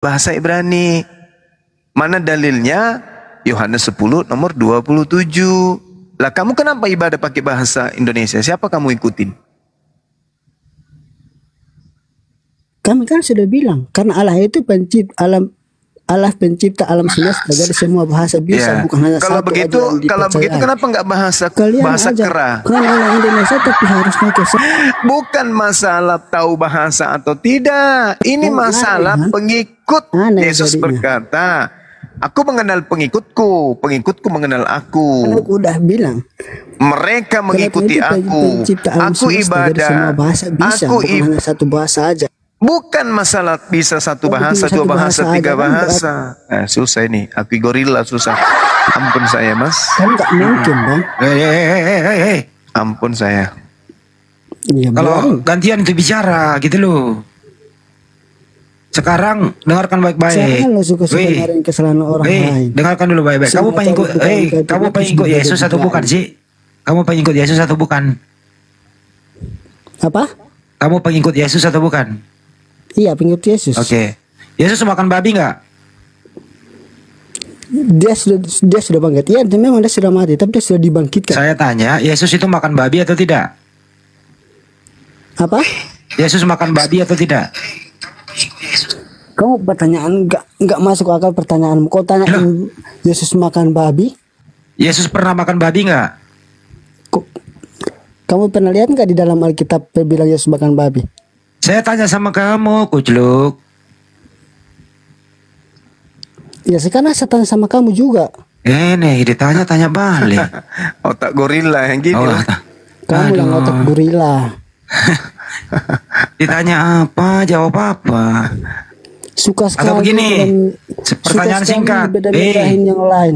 bahasa Ibrani. Mana dalilnya? Yohanes 10 nomor 27. Lah kamu kenapa ibadah pakai bahasa Indonesia? Siapa kamu ikutin? Kami kan sudah bilang, karena Allah itu Allah pencipta alam semesta, jadi semua bahasa bisa, bukan hanya kalau satu begitu, aja yang kalau begitu dipercayai. kenapa nggak bahasa aja, kera? Kan orang Indonesia tapi harus pakai Bukan masalah tahu bahasa atau tidak. Ini masalah pengikut. Yesus berkata, aku mengenal pengikutku, pengikutku mengenal aku. Kan aku udah bilang. Mereka mengikuti aku. Aku ibadah. Semua bahasa bisa, bukan hanya satu bahasa aja. Bukan masalah bisa satu bahasa, dua bahasa, tiga bahasa. Nah, susah ini. Aku gorila susah. Ampun saya, Mas. Kan nggak mungkin, Bang. Ampun saya. Ya, kalau gantian itu bicara gitu loh. Sekarang dengarkan baik-baik. Kesalahan orang lain. Dengarkan dulu baik-baik. Kamu pengikut Yesus atau bukan sih? Kamu pengikut Yesus atau bukan? Apa? Kamu pengikut Yesus atau bukan? Iya, pengikut Yesus. Oke. Yesus makan babi nggak? Dia sudah bangkit. Iya, memang dia sudah mati, tapi dia sudah dibangkitkan. Saya tanya, Yesus itu makan babi atau tidak? Apa? Yesus makan babi atau tidak? Kamu pertanyaan nggak masuk akal pertanyaanmu. Kau tanya Yesus makan babi? Yesus pernah makan babi nggak? Kamu pernah lihat nggak di dalam Alkitab bilang Yesus makan babi? Saya tanya sama kamu, Kucluk. Ya sekarang saya tanya sama kamu juga. Nih ditanya-tanya balik. Otak gorila yang gini. Kamu yang otak gorila. Ditanya apa, jawab apa. Suka sekali. Atau begini, pertanyaan singkat. Yang lain.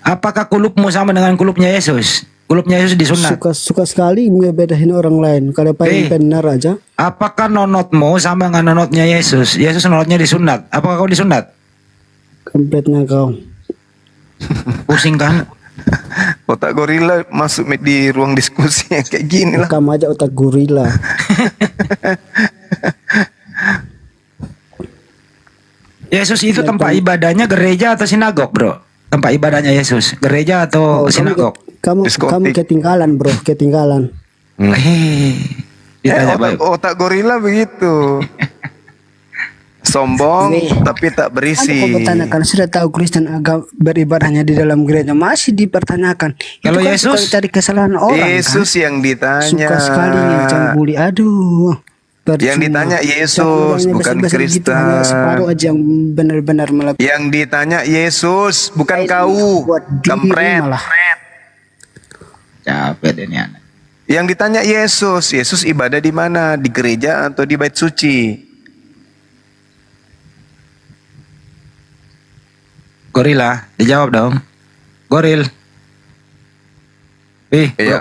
Apakah kulupmu sama dengan kulupnya Yesus? Kulupnya Yesus disunat. Suka sekali ngebedain orang lain. Kalau paling benar aja. Apakah nonotmu sama dengan nonotnya Yesus? Yesus nonotnya disunat. Apakah kau disunat? Kompletnya kau. Pusing kan? Otak gorila masuk di ruang diskusi yang kayak gini lah. Kamu aja otak gorila. Yesus itu tempat ibadahnya gereja atau sinagog, bro? Tempat ibadahnya Yesus, gereja atau sinagog? Kamu ketinggalan, bro, ketinggalan. Otak gorila begitu. Sombong tapi tak berisi. Aku bertanyakan, sudah tahu Kristen agama beribadahnya di dalam gereja masih dipertanyakan. Kalau kan Yesus cari kesalahan orang. Yesus kan? Yang ditanya. Suka sekali jambuli. Aduh. Yang ditanya Yesus bukan Kristen. Separuh aja yang benar-benar melakukan. Yang ditanya Yesus bukan kau. Kampret. Capek ini anak. Yang ditanya Yesus. Yesus ibadah di mana? Di gereja atau di bait suci? Gorila, dijawab dong. Goril.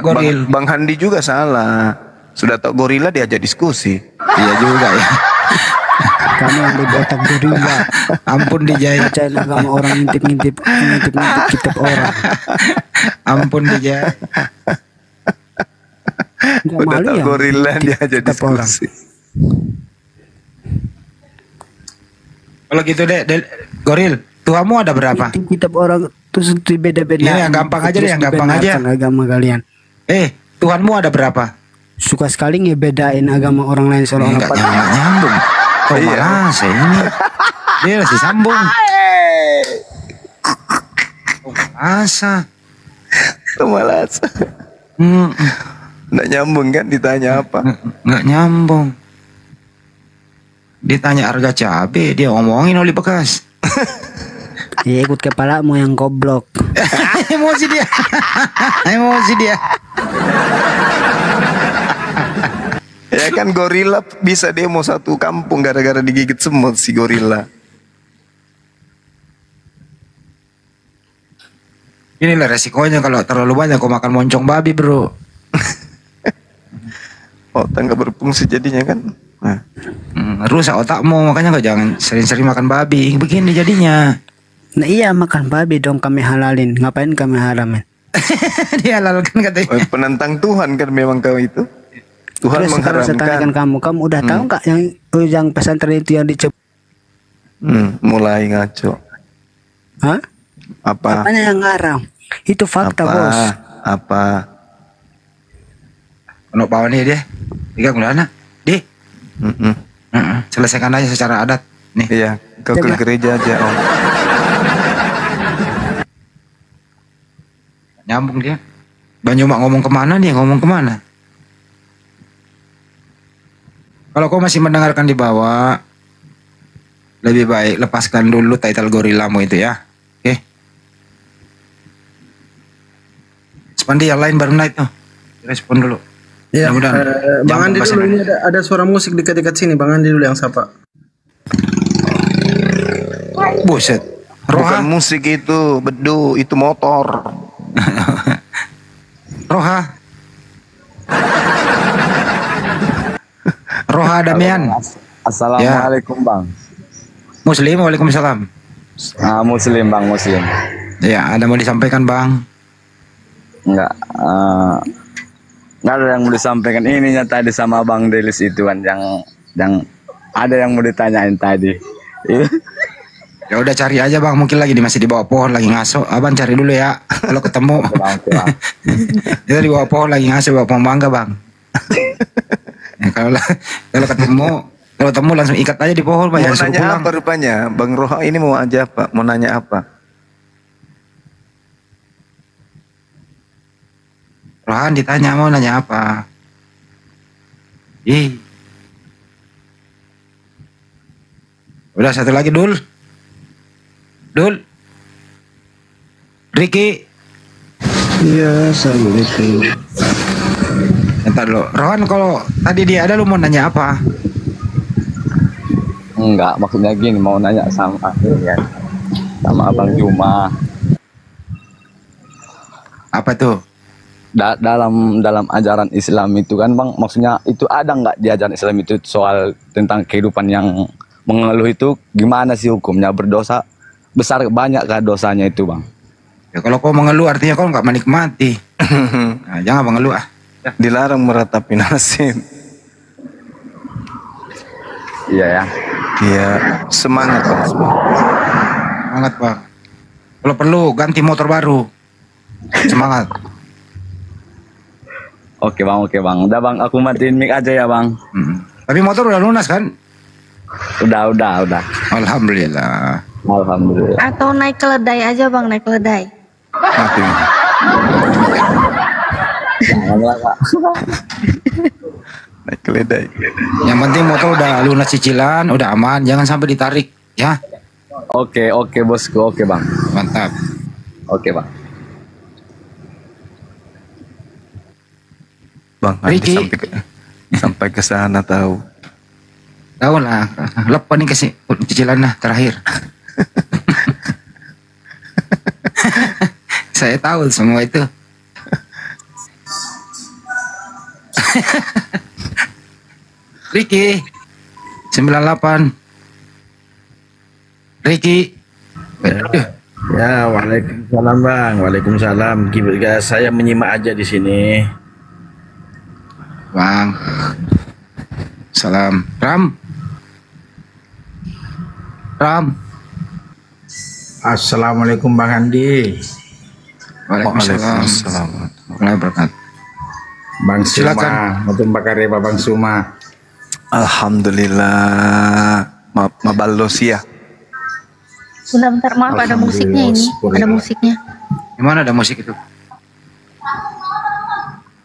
Goril. Bang Handi juga salah. Sudah tahu gorila diajak diskusi. Iya juga ya. Kamu yang otak gorila. Ampun dijahit. Percaya agama orang ngintip kitab orang. Ampun dijahit. Udah tahu gorila diajak diskusi. Kalau gitu deh, Goril. Tuamu ada berapa? Kitab orang terus beda-beda. Ini yang gampang aja deh, yang gampang aja. Agama kalian. Tuhanmu ada berapa? Suka sekali ngebedain agama orang lain soal orang nyambung. Kau malah ini. Dia masih sambung. Masa? Malasa. Nggak nyambung kan ditanya apa? Nggak nyambung. Ditanya harga cabai, dia ngomongin oli bekas. Ya ikut kepalamu yang goblok. Emosi dia. Emosi dia. Ya kan gorila bisa demo satu kampung gara-gara digigit semut si gorila. Inilah resikonya kalau terlalu banyak kau makan moncong babi, bro. Otak nggak berfungsi jadinya kan. Nah. Rusak otakmu, makanya kau jangan sering-sering makan babi. Begini jadinya. Nah iya, makan babi dong kami halalin. Ngapain kami haramin? Dihalalkan katanya. Penentang Tuhan kan memang kau itu. Tuhan mengharamkan. Kamu udah tahu nggak yang pesantren itu yang dicoba? Mulai ngaco. Hah? Apa? Apanya yang ngarang? Itu fakta, Bos. Apa? Kalau bawa nih dia. Tiga gulana. Di. Selesaikan aja secara adat. Nih. Iya, ke gereja aja, Om. Nyambung dia. Banyu mak ngomong kemana nih? Ngomong kemana? Kalau kau masih mendengarkan di bawah, lebih baik lepaskan dulu title gorillamu itu ya. Oke. Spandi yang lain baru naik tuh. Respon dulu. Iya. Bang Andi dulu, ini ada suara musik dekat-dekat sini. Bang Andi dulu yang sapa. Buset. Roha. Bukan musik itu, bedu, itu motor. Roha. Roha Damian. Assalamualaikum ya. Bang. Muslim, waalaikumsalam. Muslim Bang, Muslim. Ya, ada mau disampaikan Bang? Enggak ada yang mau disampaikan. Ininya tadi sama Bang Delis itu kan yang ada yang mau ditanyain tadi. Ya udah cari aja Bang, mungkin lagi masih di bawah pohon lagi ngaso. Abang cari dulu ya. Kalau ketemu. Dia di bawah pohon lagi ngaso, bawah pohon mangga Bang. Ya, kalau ketemu langsung ikat aja di pohon Bang. Mau nanya apa rupanya? Bang Roha ini mau aja apa? Mau nanya apa? Rohan ditanya mau nanya apa? Udah satu lagi Dul. Ricky. Iya, assalamualaikum. Entar lo. Rohan kalau tadi dia ada lu mau nanya apa? Enggak, maksudnya gini, mau nanya sama Abang Juma. Apa tuh? Dalam ajaran Islam itu kan Bang, maksudnya itu ada nggak di ajaran Islam itu soal tentang kehidupan yang mengeluh itu gimana sih hukumnya? Berdosa besar banyakkah dosanya itu Bang? Ya kalau kau mengeluh artinya kau nggak menikmati. Nah, jangan mengeluh ah. Dilarang meratapi nasib. Iya ya. Iya, semangat Bang. Semangat Bang. Kalau perlu ganti motor baru. Semangat. Oke bang. Udah Bang, aku matiin mic aja ya Bang. Tapi motor udah lunas kan? Udah. Alhamdulillah. Atau naik keledai aja Bang, naik keledai. Naik keledai. Yang penting motor udah lunas cicilan, udah aman, jangan sampai ditarik ya. Oke bosku, oke Bang. Mantap. Oke Bang. Bang, Ricky. sampai ke sana tahu. Tahu lah, lepas nih kasih cicilan lah terakhir. Saya tahu semua itu. Ricky 98. Ricky. Ya, waalaikumsalam Bang. Waalaikumsalam. Saya menyimak aja di sini. Bang. Salam. Ram. Assalamualaikum Bang Andi. Waalaikumsalam. Waalaikumsalam. Bang Suma, Silakan. untuk Bakareba Bang Suma. Alhamdulillah. Mabalos ya. Bentar, maaf ada musiknya ini. Ada musiknya. Gimana ada musik itu?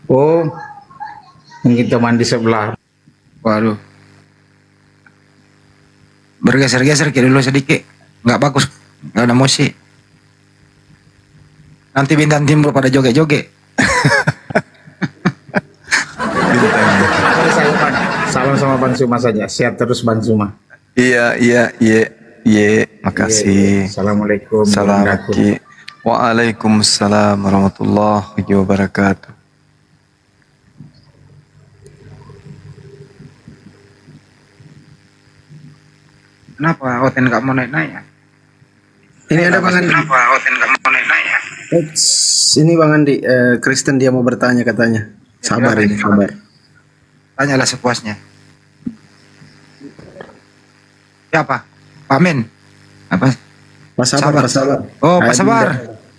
Oh, mungkin teman di sebelah. Waduh. Bergeser-geser kiri dulu sedikit. Nggak bagus. Nggak ada musik. Nanti bintang timur pada joget-joget. Salam sama Bang Suma saja. Sehat terus Bang Suma. Iya. Makasih. Assalamualaikum. Salam. Waalaikumsalam warahmatullahi wabarakatuh. Kenapa Oten nggak mau naik-naik ya? Ini ada Bang Andi. Kenapa Oten nggak mau naik-naik ya? Ini Bang Andi, Kristen dia mau bertanya katanya. Sabar ini, sabar. Tanyalah sepuasnya. Siapa? Pak Men. Apa? Pak Sabar, Pak Sabar. Oh, Pak Sabar.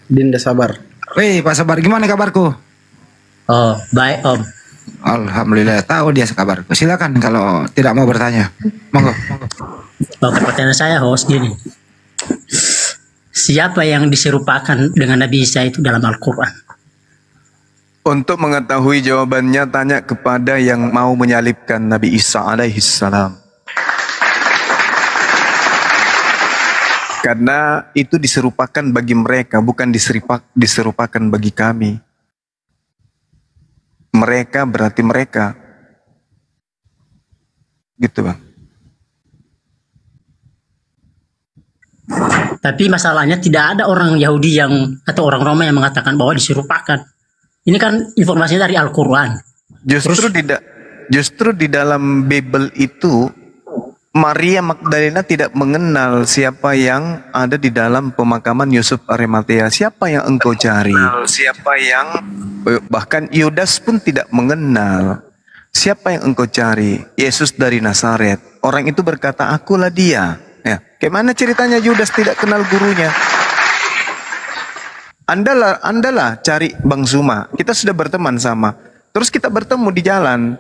Dinda Sabar. Wih, Pak Sabar, gimana kabarku? Oh, baik Om. Alhamdulillah, tahu dia kabarku. Silakan kalau tidak mau bertanya. Monggo. Oh, pertanyaan saya host gini. Siapa yang diserupakan dengan Nabi Isa itu dalam Al-Quran? Untuk mengetahui jawabannya, tanya kepada yang mau menyalibkan Nabi Isa alaihissalam. Karena itu diserupakan bagi mereka, bukan diserupakan bagi kami. Mereka berarti mereka. Gitu Bang. Tapi masalahnya tidak ada orang Yahudi yang atau orang Roma yang mengatakan bahwa diserupakan. Ini kan informasinya dari Al-Quran. Justru di dalam Bible itu Maria Magdalena tidak mengenal siapa yang ada di dalam pemakaman Yusuf Arimatea. Siapa yang engkau cari? Bahkan Yudas pun tidak mengenal. Siapa yang engkau cari? Yesus dari Nazaret. Orang itu berkata, akulah dia. Ya, bagaimana ceritanya Yudas tidak kenal gurunya? Andalah cari Bang Zuma. Kita sudah berteman sama. Terus kita bertemu di jalan.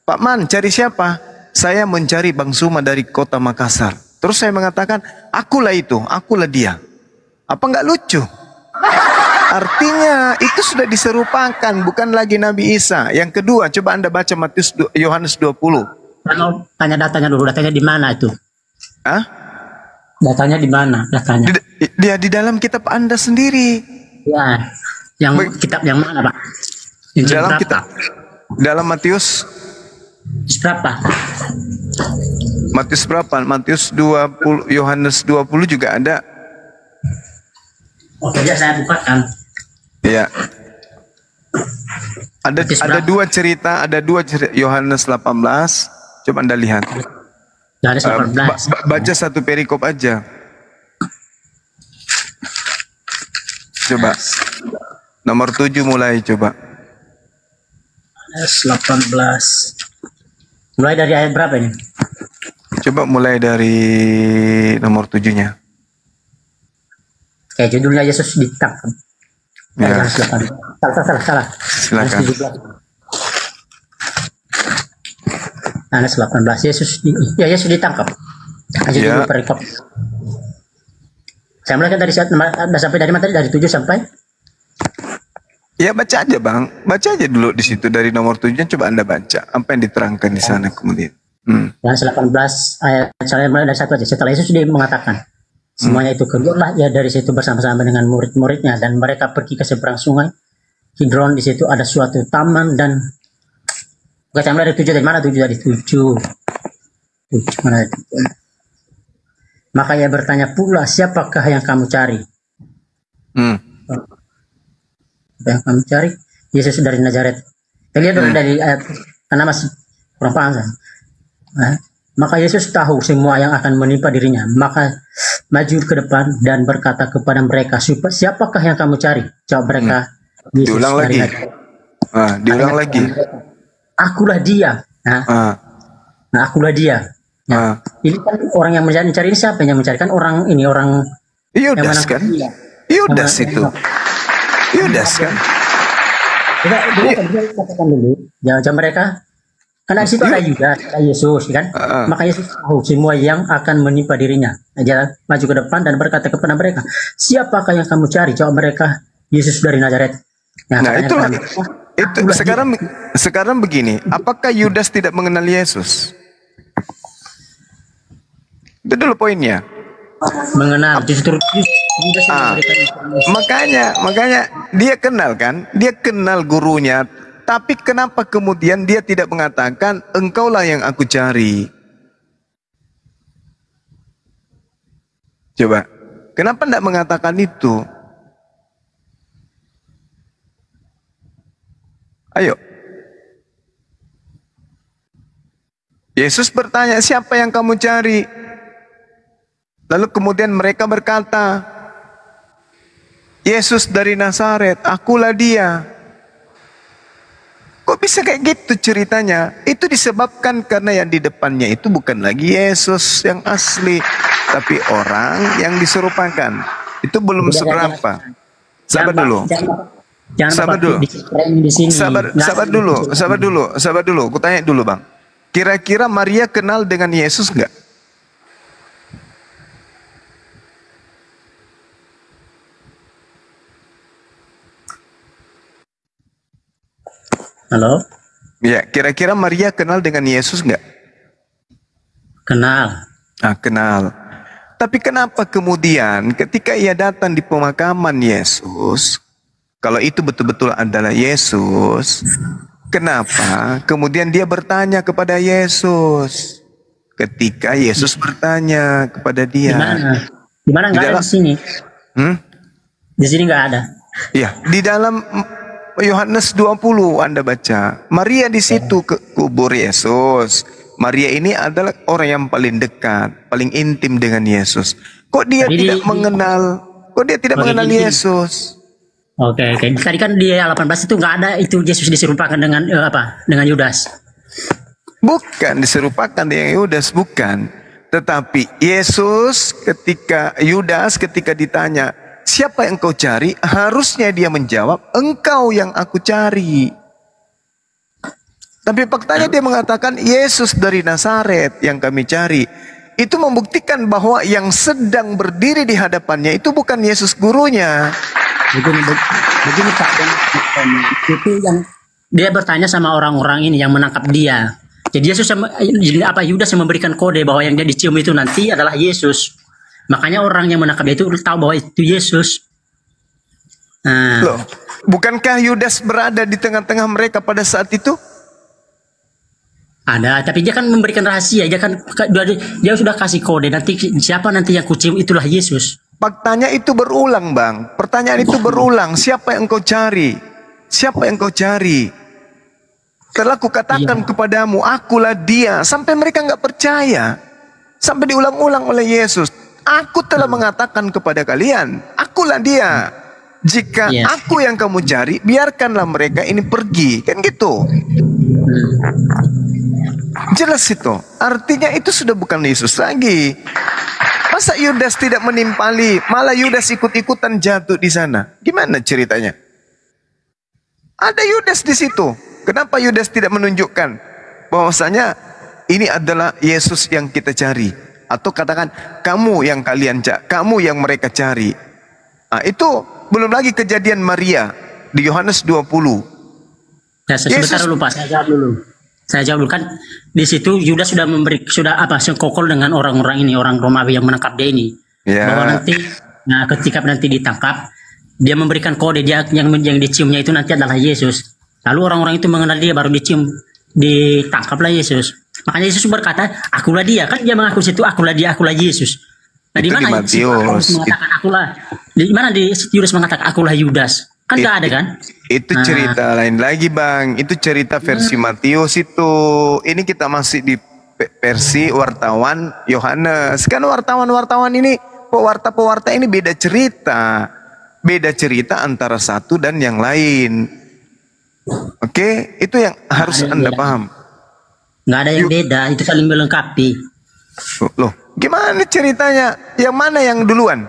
Pak Man, cari siapa? Saya mencari Bang Zuma dari kota Makassar. Terus saya mengatakan, akulah itu, akulah dia. Apa nggak lucu? Artinya itu sudah diserupakan, bukan lagi Nabi Isa. Yang kedua, coba Anda baca Yohanes 20. Tanya datanya dulu, datanya di mana itu? Hah? Datanya di mana? Datanya. Dia di dalam kitab Anda sendiri. Ya, yang kitab yang mana, Pak? Injil Dalam berapa? kitab, dalam Matius Berapa? Matius berapa? Matius 20, Yohanes 20 juga ada. Oh, ya saya bukakan. Iya. Ada dua cerita, Yohanes 18. Coba Anda lihat. Yohanes 18. Baca satu perikop aja. Coba. Nomor 7 mulai coba. Yohanes 18. Mulai dari ayat berapa ini? Coba mulai dari nomor 7-nya. Kayak judulnya Yesus ditangkap. Ya. Salah. Silakan. Yohanes 18. Yesus ditangkap. Aja dulu perikop. Saya mulai dari saat sampai dari mana tadi? Dari 7 sampai? Ya baca aja Bang, baca aja dulu di situ dari nomor 7-nya, coba Anda baca apa yang diterangkan di sana kemudian. Yohanes 18 ayat saya mulai dari 1 aja. Setelah Yesus dia mengatakan semuanya itu keluarlah ya dari situ bersama-sama dengan murid-muridnya dan mereka pergi ke seberang sungai Kidron. Di situ ada suatu taman dan bukan mulai dari 7 dari mana? 7 dari 7 mana itu? Maka ia bertanya pula, siapakah yang kamu cari? Apa yang kamu cari? Yesus dari Nazaret. Kita lihat dari ayat, karena masih kurang paham. Maka Yesus tahu semua yang akan menimpa dirinya. Maka maju ke depan dan berkata kepada mereka, siapakah yang kamu cari? Jawab mereka, Yesus diulang dari lagi. Nazaret. Diulang lagi. Akulah dia. Akulah dia. Ini kan orang yang mencari ini siapa yang mencari? Kan orang ini orang Yudas kan? Yudas itu. Yudas kan? Kita katakan dulu. Jangan mereka. Karena di situ ada Yudas, ada Yesus, kan? Maka Yesus tahu semua yang akan menimpa dirinya. Dia maju ke depan dan berkata kepada mereka, siapakah yang kamu cari? Jawab mereka, Yesus dari Nazaret. Nah itulah. Itu sekarang begini. Apakah Yudas tidak mengenal Yesus? Itu dulu poinnya. Mengenal justru makanya dia kenal kan, dia kenal gurunya, tapi kenapa kemudian dia tidak mengatakan engkaulah yang aku cari? Coba, kenapa tidak mengatakan itu? Ayo. Yesus bertanya, siapa yang kamu cari? Lalu kemudian mereka berkata, Yesus dari Nazaret, akulah dia. Kok bisa kayak gitu ceritanya? Itu disebabkan karena yang di depannya itu bukan lagi Yesus yang asli. tapi orang yang diserupakan. Itu belum Udah, seberapa. Sabar Jangan, dulu. Jangan Sabar Bapak dulu. di sini. Sabar dulu. Aku tanya dulu, Bang. Kira-kira Maria kenal dengan Yesus nggak? Halo? Ya, kira-kira Maria kenal dengan Yesus nggak? Kenal. Ah, kenal. Tapi kenapa kemudian ketika ia datang di pemakaman Yesus, kalau itu betul-betul adalah Yesus, kenapa kemudian dia bertanya kepada Yesus? Ketika Yesus bertanya kepada dia. Di mana nggak ada di sini? Di sini nggak ada. Ya, di dalam Yohanes 20 Anda baca, Maria di situ ke kubur Yesus. Maria ini adalah orang yang paling dekat, paling intim dengan Yesus. Kok dia tidak mengenal? Kok dia tidak mengenal Yesus? Oke. Tadi kan di 18 itu nggak ada itu Yesus diserupakan dengan Dengan Yudas. Bukan diserupakan dengan Yudas, bukan. Tetapi Yesus Yudas ketika ditanya, siapa yang kau cari? Harusnya dia menjawab, engkau yang aku cari. Tapi faktanya dia mengatakan, Yesus dari Nazaret yang kami cari. Itu membuktikan bahwa yang sedang berdiri di hadapannya itu bukan Yesus gurunya. Begini Pak, itu yang dia bertanya sama orang-orang ini yang menangkap dia. Jadi Yudas yang memberikan kode bahwa yang dia dicium itu nanti adalah Yesus. Makanya orang yang menangkap dia itu tahu bahwa itu Yesus. Loh, bukankah Yudas berada di tengah-tengah mereka pada saat itu? Ada, tapi dia kan memberikan rahasia. Dia sudah kasih kode. Nanti siapa nanti yang kucium itulah Yesus. Faktanya itu berulang, Bang. Pertanyaan itu berulang. Siapa yang kau cari? Siapa yang kau cari? Telah kukatakan kepadamu, akulah dia. Sampai mereka nggak percaya. Sampai diulang-ulang oleh Yesus. Aku telah mengatakan kepada kalian, akulah dia. Jika aku yang kamu cari, biarkanlah mereka ini pergi. Kan gitu. Jelas itu. Artinya itu sudah bukan Yesus lagi. Masa Yudas tidak menimpali, malah Yudas ikut-ikutan jatuh di sana? Gimana ceritanya? Ada Yudas di situ. Kenapa Yudas tidak menunjukkan bahwasanya ini adalah Yesus yang kita cari? Atau katakan, kamu yang kalian cari, kamu yang mereka cari. Nah, itu belum lagi kejadian Maria di Yohanes 20. Ya, sebentar dulu Pak, saya jawab dulu kan di situ Yudas sudah sekokol dengan orang-orang ini, orang Romawi yang menangkap dia ini. Bahwa nanti ketika nanti ditangkap, dia memberikan kode dia yang diciumnya itu nanti adalah Yesus. Lalu orang-orang itu mengenal dia, baru ditangkaplah Yesus. Makanya Yesus berkata, akulah dia. Kan dia mengaku situ, akulah dia, akulah Yesus. Nah, di mana Yudas mengatakan akulah? Di mana Yudas mengatakan akulah Yudas? Kan nggak ada kan? Itu cerita lain lagi, Bang. Itu cerita versi Matius itu. Ini kita masih di versi wartawan Yohanes. Kan wartawan-wartawan ini, pewarta-pewarta ini beda cerita. Beda cerita antara satu dan yang lain. Oke, itu yang harus Anda paham. Nggak ada yang beda, itu saling melengkapi. Loh, gimana ceritanya? Yang mana yang duluan?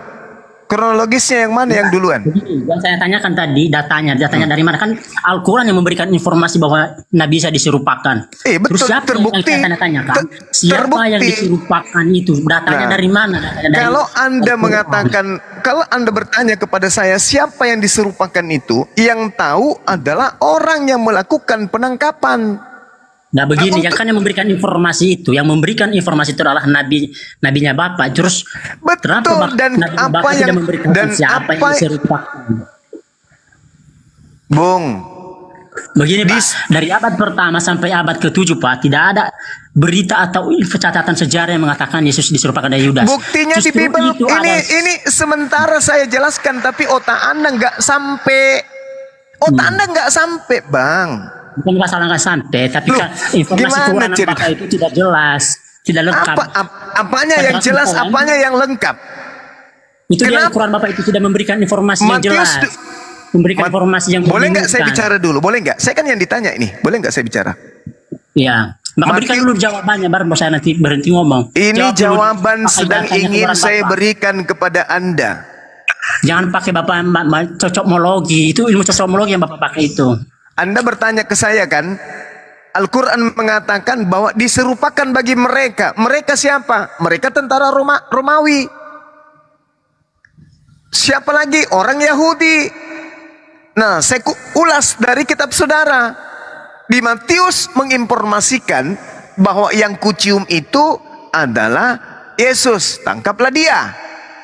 Kronologisnya yang mana yang duluan? Yang saya tanyakan tadi, datanya dari mana? Kan Al-Quran yang memberikan informasi bahwa Nabi Isa diserupakan. Betul, terus siapa terbukti. Yang saya tanyakan? Siapa yang diserupakan itu? Datanya dari mana? Kalau Anda mengatakan, kalau Anda bertanya kepada saya, siapa yang diserupakan itu? Yang tahu adalah orang yang melakukan penangkapan. Nah begini, yang kan yang memberikan informasi itu, adalah nabinya Bapak. Terus betul, dan apa yang siapa yang diserupakan? Bung, begini Pak, dari abad pertama sampai abad ke-7 Pak, tidak ada berita atau catatan sejarah yang mengatakan Yesus diserupakan dari Yudas. Buktinya di Bible ini sementara saya jelaskan, tapi otak Anda nggak sampai. Anda nggak sampai, Bang. Bukan masalah nggak sampai, tapi informasi keuangan Bapak itu tidak jelas, tidak lengkap. Apanya yang jelas, apanya yang lengkap? Itu dia Al-Quran Bapak itu tidak memberikan informasi yang jelas. Memberikan informasi yang boleh nggak saya bicara dulu? Boleh nggak? Saya kan yang ditanya ini. Boleh nggak saya bicara? Iya. Maka berikan dulu jawabannya, baru saya nanti berhenti ngomong. Ini Jawab dulu. jawaban Pakai sedang datanya ingin keluaran saya Bapak. berikan kepada Anda. Jangan pakai Bapak cocokmologi. Itu ilmu cocokmologi yang Bapak pakai itu. Anda bertanya ke saya kan? Al-Quran mengatakan bahwa diserupakan bagi mereka. Mereka siapa? Mereka tentara Romawi. Siapa lagi? Orang Yahudi. Nah, saya ulas dari kitab saudara. Di Matius menginformasikan bahwa yang kucium itu adalah Yesus. Tangkaplah dia.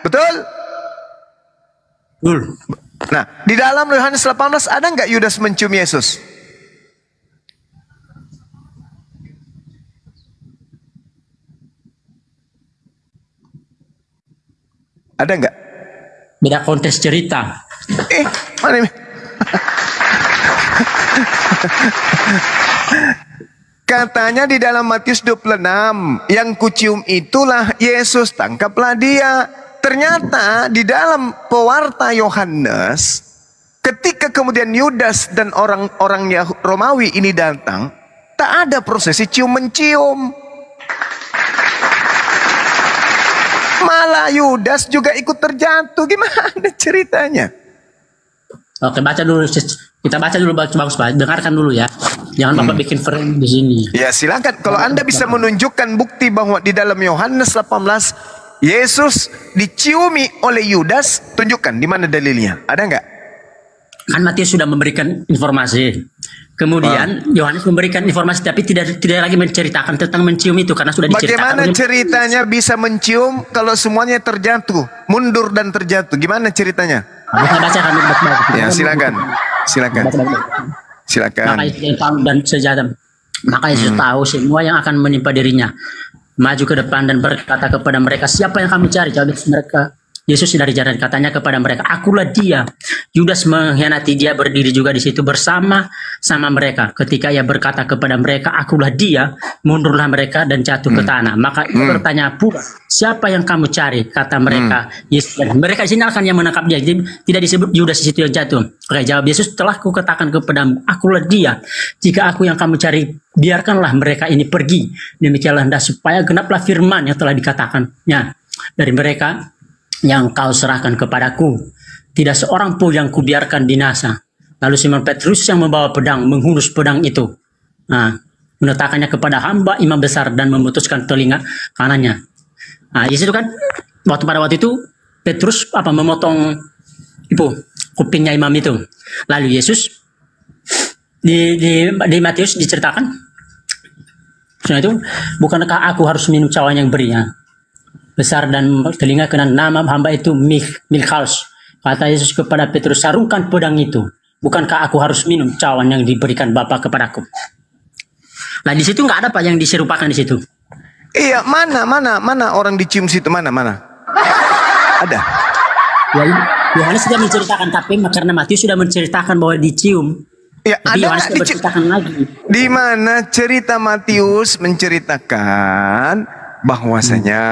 Betul? Nah, di dalam Yohanes 18 ada nggak Yudas mencium Yesus? Ada nggak? Beda konteks cerita. Mana ini? Katanya di dalam Matius 26, yang kucium itulah Yesus, tangkaplah dia. Ternyata di dalam pewarta Yohanes, ketika kemudian Yudas dan orang-orang Romawi ini datang, tak ada prosesi cium-mencium. Malah Yudas juga ikut terjatuh. Gimana ceritanya? Oke, baca dulu. Kita baca dulu bagus, Pak. Dengarkan dulu ya. Jangan Bapak bikin frame di sini. Ya, silakan. Kalau Anda bisa menunjukkan bukti bahwa di dalam Yohanes 18 Yesus diciumi oleh Yudas, tunjukkan di mana dalilnya. Ada nggak? Kan Matius sudah memberikan informasi. Kemudian Yohanes memberikan informasi, tapi tidak lagi menceritakan tentang mencium itu karena sudah diceritakan. Bagaimana ceritanya bisa mencium kalau semuanya terjatuh, mundur dan terjatuh? Gimana ceritanya? Bisa baca kan? Ya, silakan. Maka Yesus tahu dan sejahtera. Maka Yesus tahu semua yang akan menimpa dirinya. Maju ke depan dan berkata kepada mereka, siapa yang kamu cari? Jawab mereka, Yesus dari jalan, katanya kepada mereka, akulah dia. Yudas mengkhianati, dia berdiri juga di situ bersama mereka. Ketika ia berkata kepada mereka, akulah dia, mundurlah mereka dan jatuh ke tanah. Maka ia bertanya pula, siapa yang kamu cari? Kata mereka, Yesus. Mereka di sini akan yang menangkap dia. Jadi tidak disebut Yudas di situ yang jatuh. Oke, jawab Yesus, telah kukatakan kepadamu, akulah dia. Jika aku yang kamu cari, biarkanlah mereka ini pergi. Demikianlah hendak supaya genaplah firman yang telah dikatakannya dari mereka, yang kau serahkan kepadaku, tidak seorang pun yang kubiarkan binasa. Lalu Simon Petrus yang membawa pedang menghunus pedang itu, meletakkannya kepada hamba imam besar dan memutuskan telinga kanannya. Di situ kan pada waktu itu Petrus memotong itu kupingnya imam itu. Lalu Yesus di Matius diceritakan, itu bukankah aku harus minum cawan yang berinya besar dan telinga kanan, nama hamba itu Milkaus. Kata Yesus kepada Petrus, sarungkan pedang itu. Bukankah aku harus minum cawan yang diberikan Bapa kepadaku? Nah, di situ nggak ada Pak yang diserupakan di situ. Iya, mana orang dicium situ, mana? Ada. Ya, Yohanes sudah menceritakan, tapi karena Matius sudah menceritakan bahwa dicium. Ya, tapi ada Yohanes menceritakan lagi. Di mana cerita Matius menceritakan bahwasanya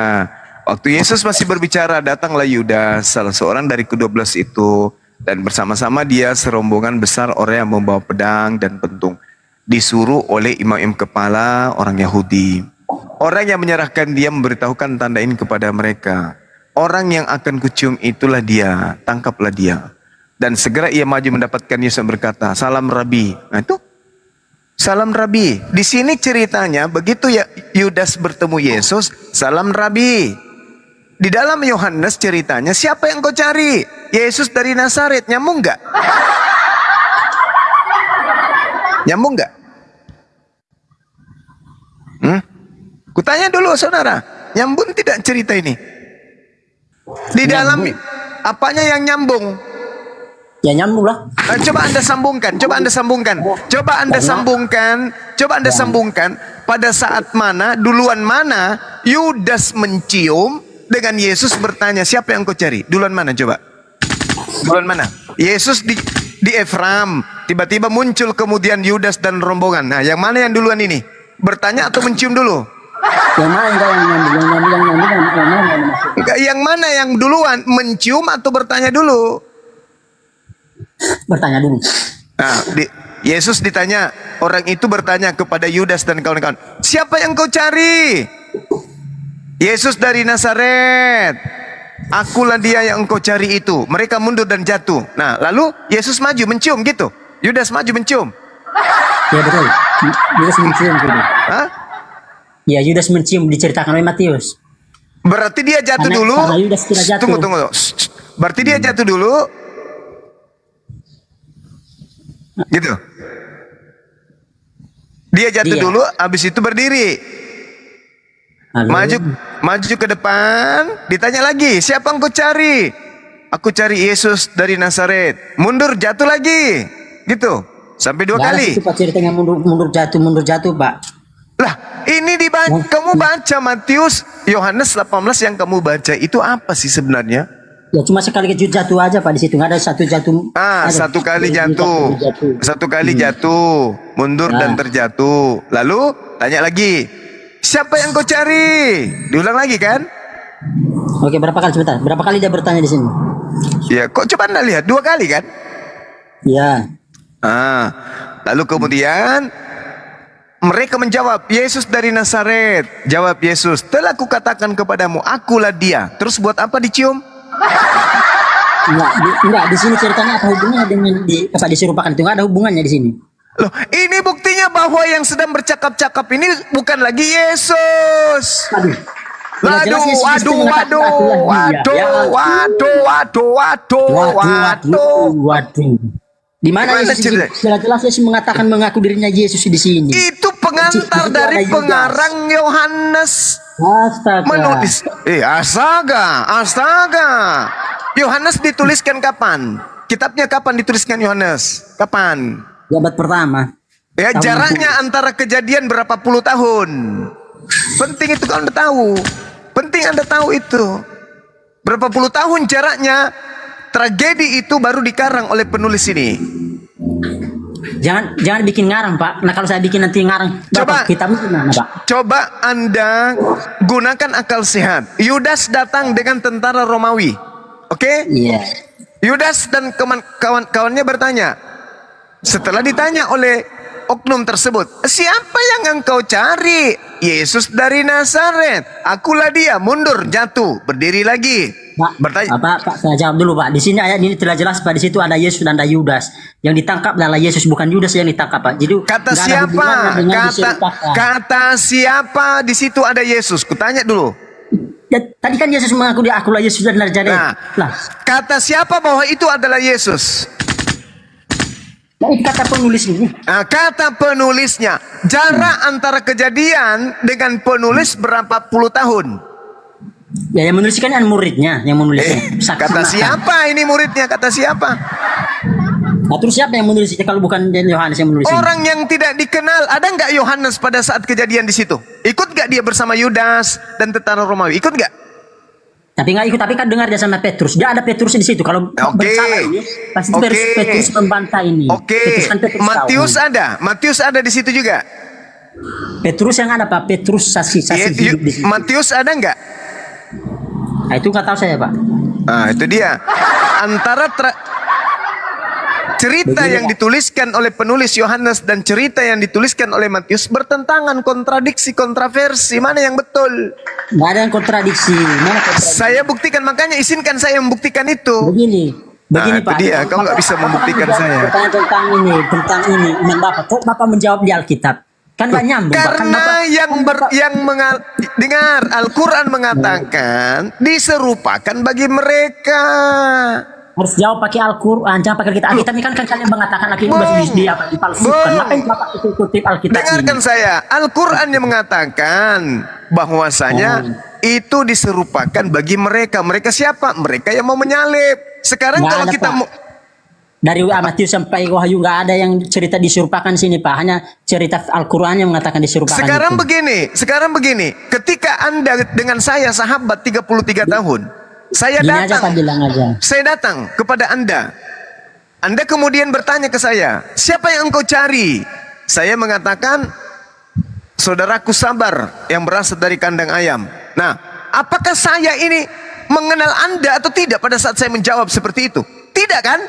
waktu Yesus masih berbicara, datanglah Yudas, salah seorang dari ke-12 itu, dan bersama-sama dia serombongan besar orang yang membawa pedang dan pentung, disuruh oleh imam kepala orang Yahudi. Orang yang menyerahkan dia memberitahukan tanda ini kepada mereka, orang yang akan kucium itulah dia, tangkaplah dia. Dan segera ia maju mendapatkan Yesus berkata, salam Rabi. Nah itu salam Rabi. Di sini ceritanya begitu ya Yudas bertemu Yesus, salam Rabi. Di dalam Yohanes ceritanya, siapa yang kau cari? Yesus dari Nazaret. Nyambung nggak? Nyambung nggak? Kutanya dulu saudara, nyambung tidak cerita ini? Di dalam apanya yang nyambung? Ya nyambung lah. Coba Anda sambungkan. Pada saat mana, duluan mana Yudas mencium dengan Yesus bertanya, siapa yang kau cari? Duluan mana coba? Duluan mana? Yesus di Efraim, tiba-tiba muncul kemudian Yudas dan rombongan. Nah, yang mana yang duluan ini? Bertanya atau mencium dulu? Yang mana Yang mana yang duluan? Mencium atau bertanya dulu? Bertanya dulu. Nah, Yesus ditanya, orang itu bertanya kepada Yudas dan kawan-kawan, siapa yang kau cari? Yesus dari Nazaret. Akulah dia yang engkau cari itu. Mereka mundur dan jatuh. Nah, lalu Yesus maju mencium gitu. Yudas maju mencium. Ya betul. Yudas mencium gitu. Hah? Ya, Yudas mencium diceritakan oleh Matius. Berarti dia jatuh dulu. Karena Yudas tidak jatuh. Tunggu. Berarti dia jatuh dulu. Gitu. Dia jatuh dulu, habis itu berdiri. Lalu, Maju ke depan, ditanya lagi, siapa engkau cari? Aku cari Yesus dari Nazaret. Mundur, jatuh lagi. Gitu. Sampai 2 kali. Itu Pak ceritanya mundur jatuh, Pak. Lah, ini kamu baca Matius, Yohanes 18 yang kamu baca itu apa sih sebenarnya? Ya cuma sekali jatuh aja Pak, di situ nggak ada satu jatuh. Satu kali jatuh. Satu kali jatuh, mundur dan terjatuh. Lalu tanya lagi, siapa yang kau cari? Diulang lagi kan? Oke, berapa kali sebentar? Berapa kali dia bertanya di sini? Ya, kok coba Anda lihat 2 kali kan? Ya. Lalu kemudian mereka menjawab, Yesus dari Nazaret. Jawab Yesus, telah kukatakan kepadamu, akulah dia. Terus buat apa dicium? Enggak, di sini ceritanya apa hubungannya dengan diserupakan itu? Enggak ada hubungannya di sini. Loh, ini buktinya bahwa yang sedang bercakap-cakap ini bukan lagi Yesus. Waduh. Di mana Yesus? Jelas-jelas Yesus mengatakan mengaku dirinya Yesus di sini. Itu pengantar dari pengarang Yohanes. Astaga. Menulis. Astaga. Yohanes dituliskan kapan? Kitabnya kapan dituliskan Yohanes? Kapan? Abad pertama. Ya, jaraknya antara kejadian berapa puluh tahun. Penting itu kalau Anda tahu. Penting Anda tahu itu. Berapa puluh tahun jaraknya. Tragedi itu baru dikarang oleh penulis ini. Jangan bikin ngarang, Pak. Nah, kalau saya bikin nanti ngarang, kita gimana, Pak? Coba Anda gunakan akal sehat. Yudas datang dengan tentara Romawi. Oke? Iya. Yudas dan kawan-kawannya bertanya. Setelah ditanya oleh oknum tersebut, siapa yang engkau cari? Yesus dari Nazaret. Akulah dia. Mundur, jatuh, berdiri lagi. Pak, bertanya. Pak, saya jawab dulu, Pak. Di sini ayat ini telah jelas, Pak. Di situ ada Yesus dan ada Yudas. Yang ditangkap adalah Yesus, bukan Yudas yang ditangkap, Pak. Jadi kata siapa? Kata siapa di situ ada Yesus? Kutanya dulu. Ya, tadi kan Yesus mengaku dia akulah Yesus dan Nazaret. Nah, kata siapa bahwa itu adalah Yesus? Nah, itu kata penulis ini. Kata penulisnya. Jarak antara kejadian dengan penulis berapa puluh tahun? Ya, yang menuliskan kan muridnya, yang menulisnya. Kata siapa ini muridnya? Kata siapa? Nah, terus siapa yang menulisnya kalau bukan Yohanes yang menulisnya? Orang yang tidak dikenal. Ada nggak Yohanes pada saat kejadian di situ? Ikut nggak dia bersama Yudas dan tentara Romawi? Ikut nggak? Tapi nggak ikut. Tapi kan dengar dia sama Petrus. Dia ada Petrus di situ. Kalau bersama ini pasti Petrus membantah ini. Matius ada. Matius ada di situ juga. Petrus yang ada, Pak. Petrus saksi hidup di situ. Matius ada nggak? Nah, itu nggak tahu saya, Pak. Nah, itu dia. Antara cerita yang dituliskan oleh penulis Yohanes dan cerita yang dituliskan oleh Matius bertentangan, kontradiksi, kontroversi. Mana yang betul? Nggak ada yang kontradiksi. Saya buktikan, makanya izinkan saya membuktikan itu. Begini Pak. Dia, kau nggak bisa membuktikan saya. Bertanya tentang ini, Iman Bapak. Kok Bapak menjawab di Alkitab? Kan nggak nyambung. Karena dengar Al-Quran mengatakan diserupakan bagi mereka. Harus jawab pakai Al-Quran, jangan pakai Alkitab. Alkitab ini kan kalian mengatakan Alkitab dipalsukan. Ngapain Bapak kutip Alkitab? Dengarkan saya, Al-Quran yang mengatakan bahwasanya itu diserupakan bagi mereka. Mereka siapa? Mereka yang mau menyalib. Sekarang kalau kita mau dari Matius sampai Wahyu nggak ada yang cerita diserupakan sini, Pak. Hanya cerita Al-Quran yang mengatakan diserupakan. Sekarang begini. Ketika Anda dengan saya sahabat 33 tahun, saya datang kepada Anda. Anda kemudian bertanya ke saya, siapa yang engkau cari? Saya mengatakan, saudaraku Sabar yang berasal dari kandang ayam. Nah, apakah saya ini mengenal Anda atau tidak pada saat saya menjawab seperti itu? Tidak kan?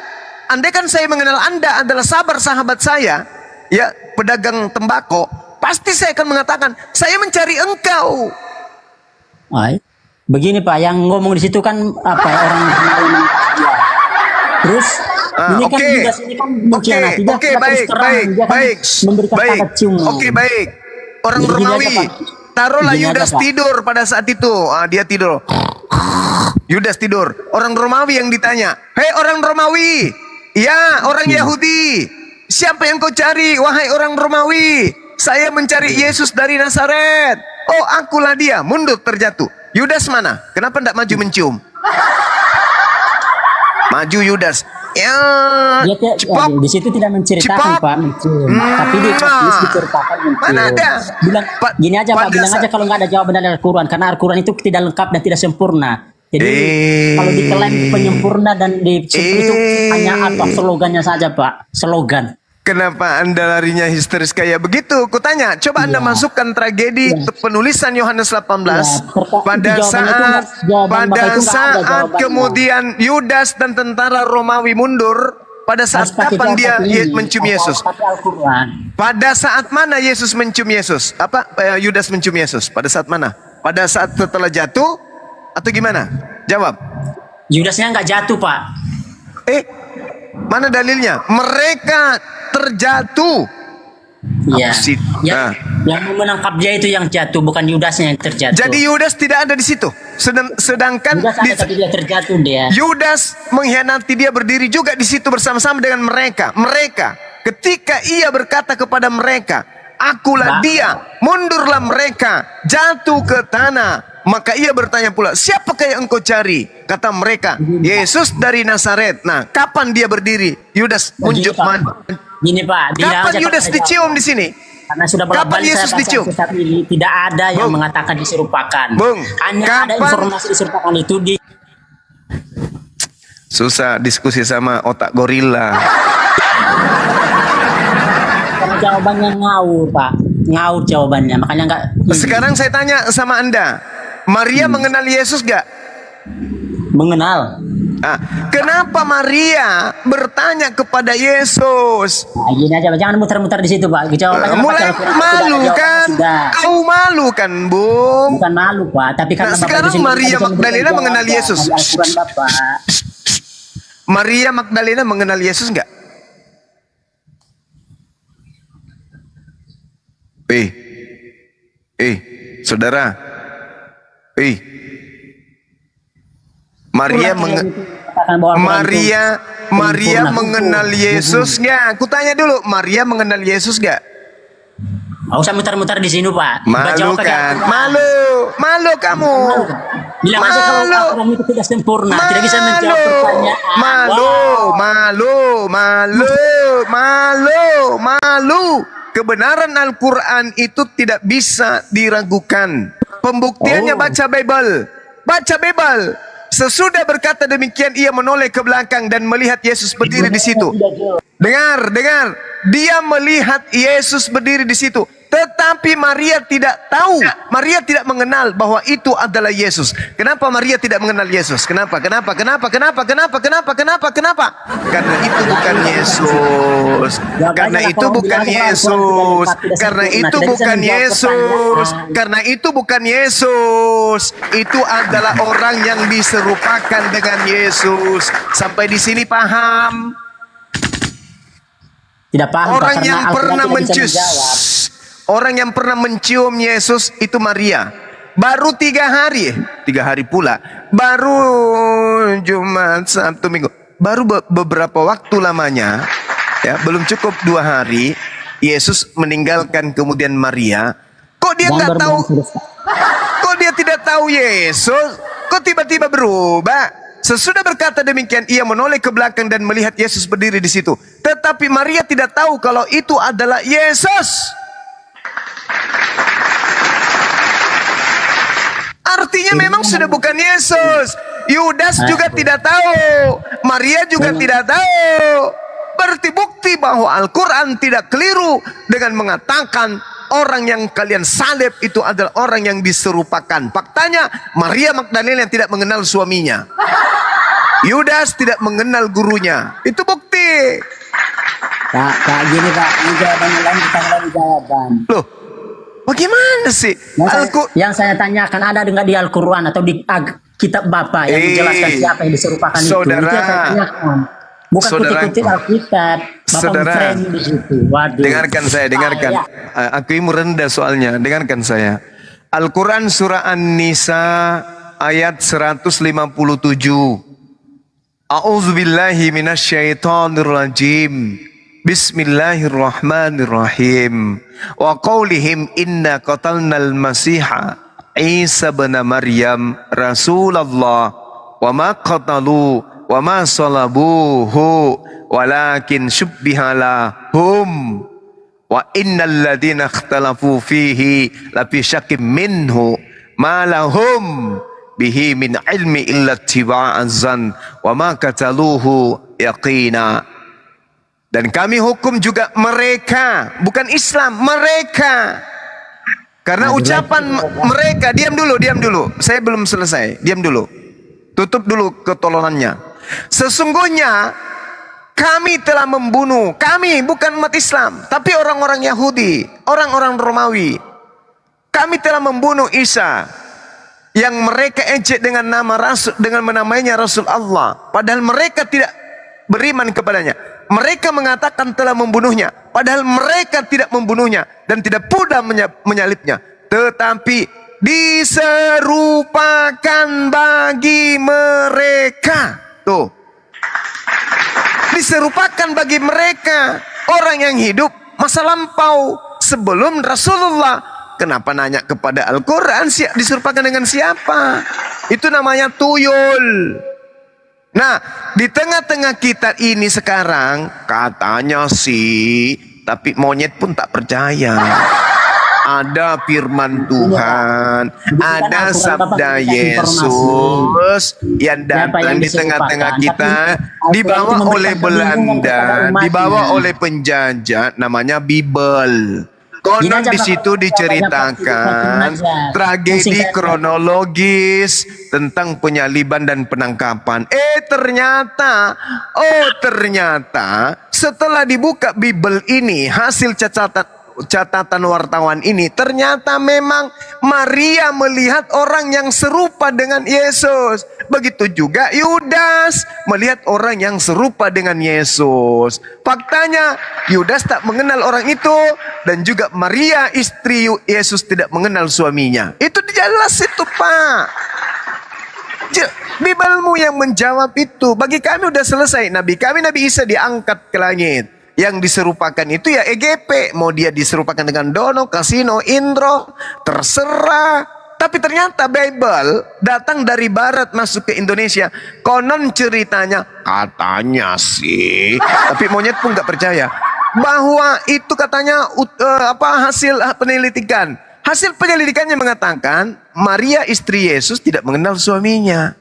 andai kan saya mengenal Anda adalah sahabat saya, ya pedagang tembakau, pasti saya akan mengatakan, saya mencari engkau. Ay, begini Pak, yang ngomong di situ kan apa ya, orang kenal dia. Terus ini kan Judas ini kan mengkhianati dia. Oke, baik. Memberikan kata cium. Oke, baik. Orang Romawi, taruhlah Yudas tidur pada saat itu. Dia tidur. Yudas tidur. Orang Romawi yang ditanya, hei orang Romawi, ya orang Yahudi, siapa yang kau cari, wahai orang Romawi? Saya mencari Yesus dari Nazaret. Oh, akulah dia. Mundur, terjatuh. Yudas mana? Kenapa tidak maju mencium? Maju Yudas. Ya, di situ tidak menceritakan Pak mencium, tapi di hadis diceritakan mencium. Mana ada? Bilang gini aja Pak, bilang aja kalau nggak ada jawaban dari Al-Quran, karena Al-Quran itu tidak lengkap dan tidak sempurna. Jadi kalau diklaim penyempurna dan itu hanya atau slogannya saja Pak, slogan. Kenapa Anda larinya histeris kayak begitu? Kutanya, coba Anda masukkan tragedi penulisan Yohanes 18 pada saat kemudian Yudas dan tentara Romawi mundur. Pada saat kapan dia mencium Yesus? Pada saat mana Yesus mencium Yesus? Yudas mencium Yesus? Pada saat mana? Pada saat setelah jatuh atau gimana? Jawab. Yudasnya nggak jatuh Pak. Mana dalilnya? Mereka terjatuh. Iya. Yang menangkap dia itu yang jatuh, bukan Yudasnya yang terjatuh. Jadi Yudas tidak ada di situ. Sedangkan Yudas ada, tapi dia terjatuh dia. Yudas mengkhianati, dia berdiri juga di situ bersama-sama dengan mereka. Ketika ia berkata kepada mereka, akulah dia, mundurlah mereka, jatuh ke tanah. Maka ia bertanya pula, siapakah yang engkau cari? Kata mereka, Yesus dari Nazaret. Nah, kapan dia berdiri? Yudas munjuk. Gini Pak, kapan Yudas dicium di sini? Karena sudah kapan Yesus dicium? Tidak ada yang mengatakan diserupakan. Hanya ada informasi diserupakan itu di. Susah diskusi sama otak gorila. Karena jawabannya ngawur Pak, ngawur jawabannya. Makanya enggak. Sekarang saya tanya sama Anda. Maria mengenal Yesus gak? Mengenal. Kenapa Maria bertanya kepada Yesus? Gini aja, jangan muter-muter di situ Pak. Mulai malu kan? Kau malu kan, Bung? Bukan malu Pak, tapi karena sekarang Maria Magdalena mengenal Yesus. Maria Magdalena mengenal Yesus gak? Saudara. Maria mengenal Yesus nggak? Aku tanya dulu, Maria mengenal Yesus nggak? Nggak usah muter-muter di sini Pak. Malu kan? Malu kamu. Bilang aja kalau Al-Quran itu tidak sempurna, tidak bisa menjawab pertanyaan. Malu. Kebenaran Al-Quran itu tidak bisa diragukan. Pembuktiannya baca Bible. Sesudah berkata demikian, ia menoleh ke belakang dan melihat Yesus berdiri di situ. Dengar. Dia melihat Yesus berdiri di situ. Tetapi Maria tidak tahu. Maria tidak mengenal bahwa itu adalah Yesus. Kenapa Maria tidak mengenal Yesus? Kenapa? Karena itu bukan Yesus. Karena itu bukan Yesus. Itu adalah orang yang diserupakan dengan Yesus. Sampai di sini paham? Tidak paham. Orang yang pernah mencium Yesus itu Maria. Baru 3 hari. 3 hari pula. Baru Jumat, Sabtu, Minggu. Baru beberapa waktu lamanya. Ya, belum cukup 2 hari. Yesus meninggalkan kemudian Maria. Kok dia nggak tahu? Kok dia tidak tahu Yesus? Kok tiba-tiba berubah? Sesudah berkata demikian, ia menoleh ke belakang dan melihat Yesus berdiri di situ. Tetapi Maria tidak tahu kalau itu adalah Yesus. Artinya memang sudah bukan Yesus. Yudas juga tidak tahu. Maria juga tidak tahu. Berarti bukti bahwa Al-Quran tidak keliru dengan mengatakan orang yang kalian salib itu adalah orang yang diserupakan. Faktanya Maria Magdalena yang tidak mengenal suaminya. Yudas tidak mengenal gurunya. Itu bukti. Pak, gini Pak, ini jawabannya lain, kita lagi jawaban. Loh, bagaimana sih? Yang saya tanyakan ada nggak di Al-Quran atau di kitab Bapak yang menjelaskan siapa yang diserupakan saudara, itu yang saya tanyakan. Bukan kutip-kutip Alkitab. Bapak di situ. Waduh. Dengarkan saya, dengarkan. Aku ini rendah soalnya, dengarkan saya. Al-Quran surah An-Nisa ayat 157. A'udzubillahi minasyaitonirrajim. Bismillahirrahmanirrahim. Wa qawlihim inna qatalnal masiha Isa bin Maryam Rasulullah wa ma qatalu wa ma salabuhu walakin syubbiha lahum wa innal ladzina ikhtalafu fihi lafi syakkim minhu ma lahum bihi min ilmi illa ittiba'azan wa ma qataluhu yaqina. Dan kami hukum juga mereka, bukan Islam, mereka. Karena ucapan mereka, diam dulu. Saya belum selesai, diam dulu. Tutup dulu ketolonannya. Sesungguhnya kami telah membunuh, kami bukan umat Islam, tapi orang-orang Yahudi, orang-orang Romawi. Kami telah membunuh Isa yang mereka ejek dengan nama Rasul, dengan menamainya Rasul Allah. Padahal mereka tidak beriman kepadanya. Mereka mengatakan telah membunuhnya, padahal mereka tidak membunuhnya dan tidak pula menyalibnya, tetapi diserupakan bagi mereka. Tuh, diserupakan bagi mereka orang yang hidup masa lampau sebelum Rasulullah. Kenapa nanya kepada Al-Quran diserupakan dengan siapa? Itu namanya tuyul. Nah, di tengah-tengah kita ini sekarang katanya sih, tapi monyet pun tak percaya. Ada firman Tuhan, ada sabda Yesus yang datang di tengah-tengah kita, dibawa oleh Belanda, dibawa oleh penjajah, namanya Bible. Konon di situ diceritakan tragedi kronologis tentang penyaliban dan penangkapan. Ternyata setelah dibuka Bible ini, hasil catatan wartawan ini, ternyata memang Maria melihat orang yang serupa dengan Yesus. Begitu juga Yudas melihat orang yang serupa dengan Yesus. Faktanya Yudas tak mengenal orang itu, dan juga Maria istri Yesus tidak mengenal suaminya. Itu jelas itu, Pak. Bibelmu yang menjawab itu. Bagi kami udah selesai. Nabi Isa diangkat ke langit. Yang diserupakan itu ya EGP. Mau dia diserupakan dengan Dono, Kasino, Indro, terserah. Tapi ternyata Bible datang dari barat masuk ke Indonesia. Konon ceritanya, katanya sih, tapi monyet pun gak percaya, bahwa itu katanya hasil penyelidikan. Hasil penyelidikannya mengatakan Maria istri Yesus tidak mengenal suaminya.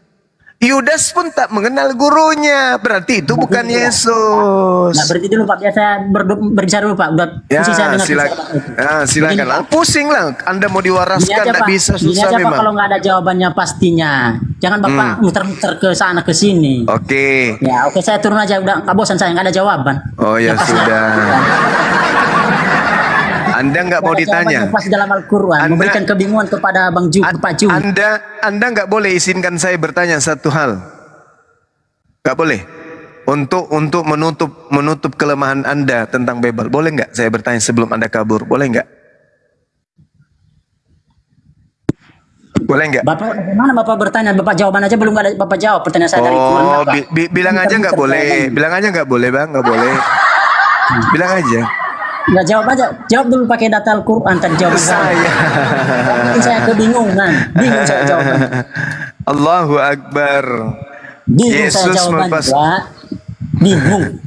Yudas pun tak mengenal gurunya. Berarti itu bukan Yesus. Nah, berarti dulu Pak, biasa berbicara dulu Pak. Ya, silakan. Pusing lah. Anda mau diwaraskan, tak bisa, susah aja, memang. Pak, kalau nggak ada jawabannya pastinya. Jangan Bapak muter-muter ke sana ke sini. Oke. Ya, oke, saya turun aja. Udah nggak bosan saya, nggak ada jawaban. Oh ya sudah. Anda nggak mau ditanya. Pas dalam Al-Quran memberikan kebingungan kepada Pak Ju. Anda nggak boleh izinkan saya bertanya satu hal. Nggak boleh. Untuk menutup kelemahan Anda tentang Bible. Boleh nggak saya bertanya sebelum Anda kabur? Boleh nggak? Boleh nggak? Bapak, bagaimana Bapak bertanya? Bapak jawaban aja belum ada Bapak jawab pertanyaan saya dari Quran. Bilang aja nggak boleh. Bilang aja nggak boleh, Bang. Nggak boleh. Bilang aja. Nggak jawab aja, jawab dulu pakai data Al-Quran tadi jawab saya kebingungan, bingung saya jawaban. Allahu Akbar. Bingung saya jawaban, bingung.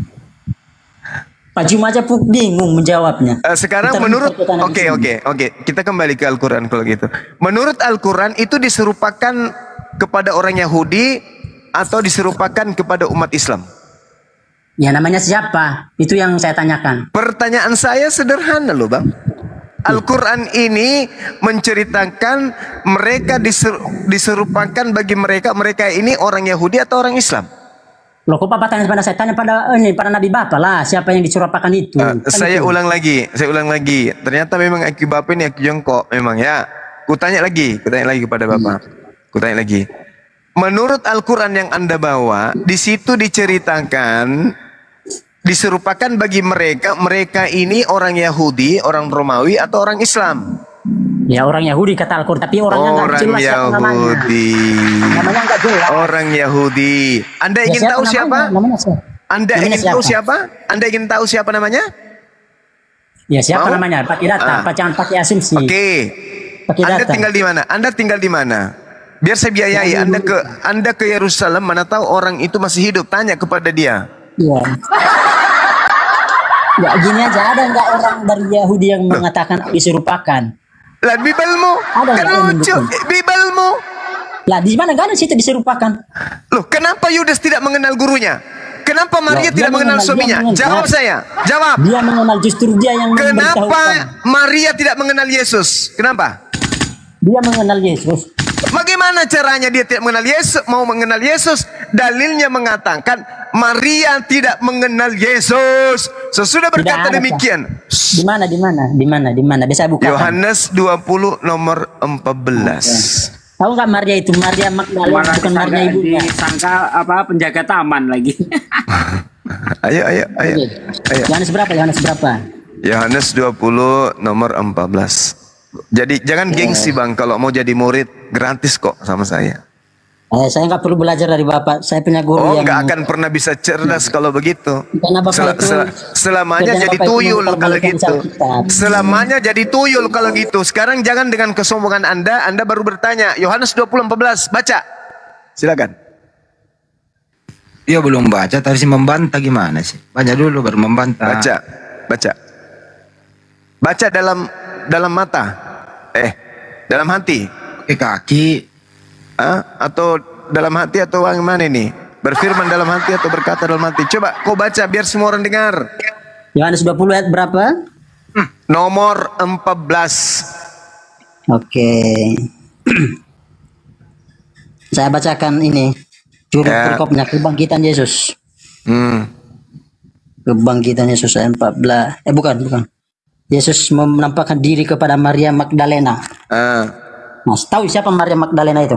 Pak Jum aja pun bingung menjawabnya. Sekarang menurut Oke, kita kembali ke Al-Quran kalau gitu. Menurut Al-Quran itu diserupakan kepada orang Yahudi atau diserupakan kepada umat Islam? Ya namanya siapa? Itu yang saya tanyakan. Pertanyaan saya sederhana loh Bang. Al-Quran ini menceritakan mereka diserupakan bagi mereka ini orang Yahudi atau orang Islam? Loh, kok Bapak tanya pada saya? Tanya pada pada Nabi Bapak lah, siapa yang dicurapakan itu. Saya itu. ulang lagi. Ternyata memang IQ Bapak ini IQ jongkok memang ya. Kutanya lagi kepada Bapak. Kutanya lagi. Menurut Al-Quran yang Anda bawa, di situ diceritakan, diserupakan bagi mereka ini orang Yahudi, orang Romawi atau orang Islam. Ya orang Yahudi kata Al-Quran, tapi orangnya nggak jelas siapa namanya. Namanya nggak jelas. Orang Yahudi. Anda ingin tahu siapa? Anda ingin tahu siapa? Anda ingin tahu siapa namanya? Ya siapa namanya? Pakai data, jangan pakai asumsi. Oke. Anda tinggal di mana? Anda tinggal di mana? Biar saya biayai. Anda ke Yerusalem, mana tahu orang itu masih hidup? Tanya kepada dia. Iya. Ya gini aja, ada nggak orang dari Yahudi yang mengatakan diserupakan? Lah Bibelmu, kan lucu. Bibelmu. Lah di mana kan situ diserupakan? Loh, kenapa Yudas tidak mengenal gurunya? Kenapa Maria tidak mengenal suaminya? Jawab saya. Jawab. Dia mengenal, justru dia yang Kenapa Maria tidak mengenal Yesus? Kenapa? Dia mengenal Yesus. Bagaimana caranya dia tidak mengenal Yesus? Mau mengenal Yesus? Dalilnya mengatakan Maria tidak mengenal Yesus. Sesudah berkata demikian. Di mana? Bisa buka. Yohanes 20 nomor 14. Tahu nggak Maria itu? Maria Magdalena, bukan Maria ibunya. Disangka penjaga taman lagi. Ayo. Yohanes berapa? Yohanes 20 nomor 14. Jadi jangan gengsi Bang, kalau mau jadi murid gratis kok sama saya. Saya nggak perlu belajar dari Bapak. Saya punya guru yang nggak akan pernah bisa cerdas kalau begitu. Karena Bapak selamanya jadi tuyul kalau gitu. Selamanya jadi tuyul kalau gitu. Sekarang jangan dengan kesombongan Anda baru bertanya. Yohanes 20:14, baca. Silakan. Iya belum baca, tadi sih membantah gimana sih? Baca dulu baru membantah. Baca dalam mata. Dalam hati. Kaki. Atau dalam hati atau yang mana ini? Berfirman dalam hati atau berkata dalam hati? Coba kau baca biar semua orang dengar. Yohanes 20 ayat berapa? Nomor 14. Oke. Saya bacakan ini. Juru perkopnya kebangkitan Yesus. Kebangkitan Yesus ayat 14. Bukan. Yesus menampakkan diri kepada Maria Magdalena. Mas, tahu siapa Maria Magdalena itu?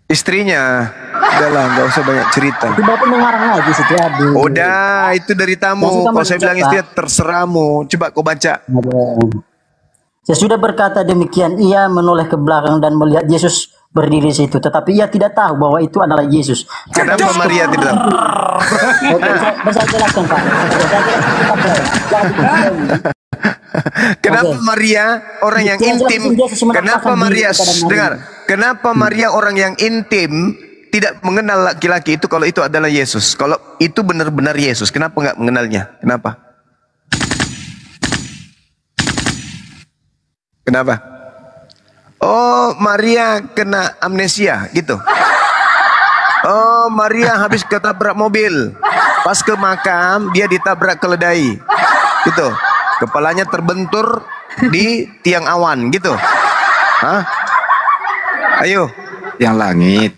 Istrinya. Udahlah, nggak usah banyak cerita. Itu Bapak mengarang lagi situ. Udah, itu dari tamu. Kalau saya bilang istri terserahmu. Coba kau baca. Sesudah berkata demikian, ia menoleh ke belakang dan melihat Yesus berdiri di situ. Tetapi ia tidak tahu bahwa itu adalah Yesus. Kenapa Maria tidak tahu? Bisa jelaskan Pak. Kenapa Maria orang yang intim? Kenapa Maria dengar? Kenapa Maria orang yang intim tidak mengenal laki-laki itu kalau itu adalah Yesus? Kalau itu benar-benar Yesus, kenapa nggak mengenalnya? Kenapa? Oh, Maria kena amnesia gitu. Oh, Maria habis ketabrak mobil. Pas ke makam dia ditabrak keledai. Gitu. Kepalanya terbentur di tiang awan gitu. Hah? Ayo, Tiang langit.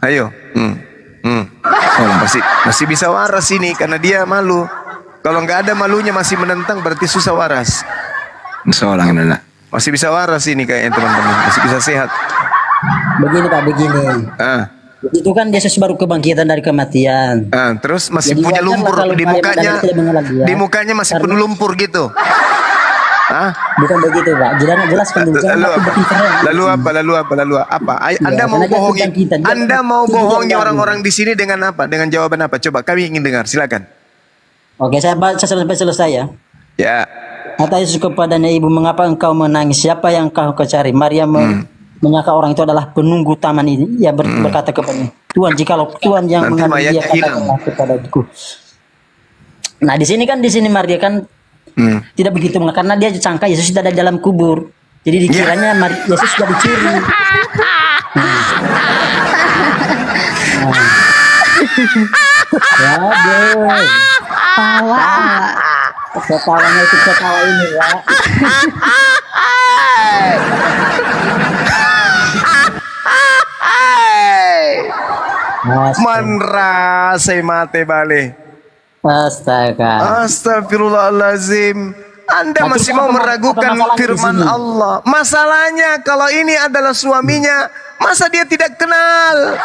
ayo. Masih bisa waras ini karena dia malu. Kalau nggak ada malunya masih menentang berarti susah waras. Seorang adalah. Masih bisa waras ini kayaknya teman-teman. Masih bisa sehat. Begini Pak, begini. Itu kan Yesus baru kebangkitan dari kematian. Terus masih Jadi punya lumpur kalau di mukanya. Di mukanya masih penuh lumpur gitu. Bukan begitu Pak. Jelaskan dulu. Lalu apa? Anda mau bohongi? Anda mau bohongi orang-orang di sini dengan apa? Dengan jawaban apa? Coba kami ingin dengar. Silakan. Oke, saya baca sampai selesai ya. Ya. Kata Yesus kepadanya, ibu, mengapa engkau menangis? Siapa yang kau cari? Maria menyangka orang itu adalah penunggu taman ini. Ia berkata kepadanya, Tuhan, jikalau Tuhan yang mengambil dia, katakanlah kepadaku. Nah di sini Maria kan tidak begitu, karena dia sangka Yesus tidak ada dalam kubur. Jadi dikiranya Yesus sudah dicuri. Ketawanya itu ketawa ini ya. Manrasai mate bale. Astaga. Astagfirullahalazim. Anda Nah, masih terus mau apa meragukan masalahnya di firman sini? Allah. Masalahnya kalau ini adalah suaminya, masa dia tidak kenal?